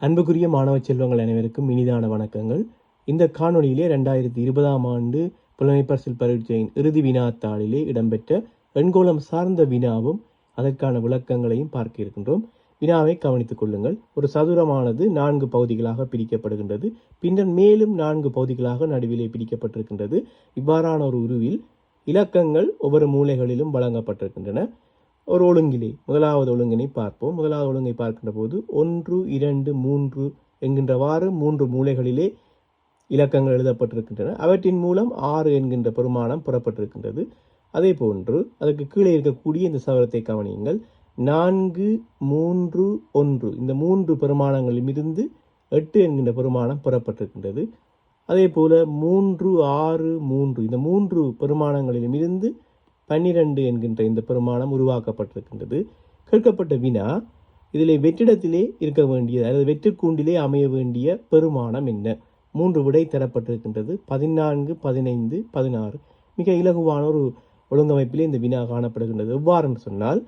அன்புக்குரிய மாணவ செல்வங்கள் அனைவருக்கும் இனிதான வணக்கங்கள். இந்த காணொளியிலே 2020 ஆண்டு புலமைப்பரிசில் பரீட்சையின் இறுதி வினாத்தாளிலே இடம்பெற்ற எண்கோளம் சார்ந்த வினாவும் அதற்கான விளக்கங்களையும் பார்க்க இருக்கின்றோம். வினாவை கவனித்துக் கொள்ளுங்கள். ஒரு சதுரமானது 4 பகுதிகளாக பிரிக்கப்படுகின்றது. பின்னர் மேலும் 4 பகுதிகளாக நடுவிலே பிரிக்கப்பட்டிருக்கின்றது. இவ்வாறான ஒரு உருவில் இலக்கங்கள் ஒவ்வொரு மூலைகளிலும் வழங்கப்பட்டிருக்கின்றன. ஒரு ஒழுங்கிலே முதலாவது ஒழுங்கினை பார்ப்போம். முதலாவது ஒழுங்கை பார்க்கின்ற போது 1, 2, 3 என்கின்றவாறு 3 மூலைகளிலே இலக்கங்கள் எழுதப்பட்டிருக்கின்றன. அவற்றின் மூலம் 6 என்கின்ற பெருமானம் புறப்பட்டிருக்கின்றது. அதே போன்று அதற்கு கீழே இருக்கக்கூடிய இந்த சதுரத்தை கவனியுங்கள். 4, 3, 1 இந்த 3 பெருமானங்களில் இருந்து 8 என்கின்ற பெருமானம் புறப்பட்டிருக்கின்றது. அதே போல 3, 6, 3 இந்த 3 பெருமானங்களிலும் இருந்து 12 என்கின்ற இந்த பெருமானம் உருவாக்கப்பட்டிருக்கின்றது. கேட்கப்பட்ட வினா, இதிலே வெற்றிடத்திலே இருக்க வேண்டியது அதாவது வெற்றுக்கூண்டிலே அமைய வேண்டிய பெருமானம் என்ன? 3 விடை தரப்பட்டிருக்கின்றது. 14, 15, 16. மிக இலகுவான ஒரு ஒழுங்கமைப்பிலே இந்த வினா காணப்படுகின்றது. எவ்வாறு சொன்னால்,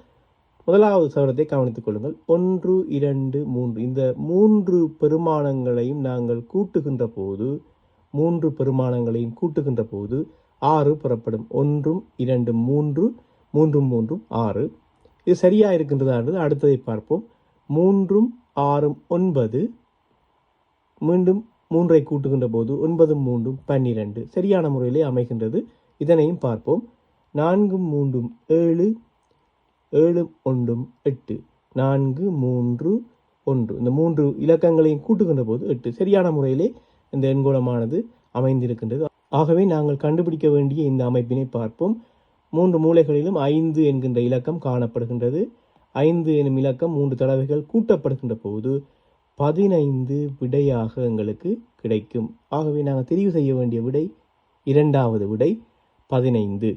முதலாவது சதுரத்தை கவனித்துக் கொள்ளுங்கள். 1, 2, 3 இந்த 3 பெருமானங்களையும் நாங்கள் கூட்டுகின்ற போது 6 புறப்படும். 1, 2, 3, 3, 3, 6. இது சரியா இருக்கின்றதா? அடுத்ததை பார்ப்போம். 3, 6, 9. மீண்டும் 3ஐ கூட்டுகின்ற போது 9, 3, 12. சரியான முறையிலே அமைகின்றது. இதனையும் பார்ப்போம். 4, 3, 7, 7, 1, 8. 4, 3, 1 இந்த 3 இலக்கங்களையும் கூட்டுகின்ற போது 8. சரியான முறையிலே இந்த எண்கோளமானது அமைந்திருக்கின்றது. ஆகவே நாங்கள் கண்டுபிடிக்க வேண்டிய இந்த அமைப்பினை பார்ப்போம். 3 மூலைகளிலும் 5 என்கின்ற இலக்கம் காணப்படுகின்றது. 5 எனும் இலக்கம் 3 தடவைகள் கூட்டப்படுகின்ற போது 15 விடையாக எங்களுக்கு கிடைக்கும். ஆகவே நாங்கள் தெரிவு செய்ய வேண்டிய விடை இரண்டாவது விடை 15.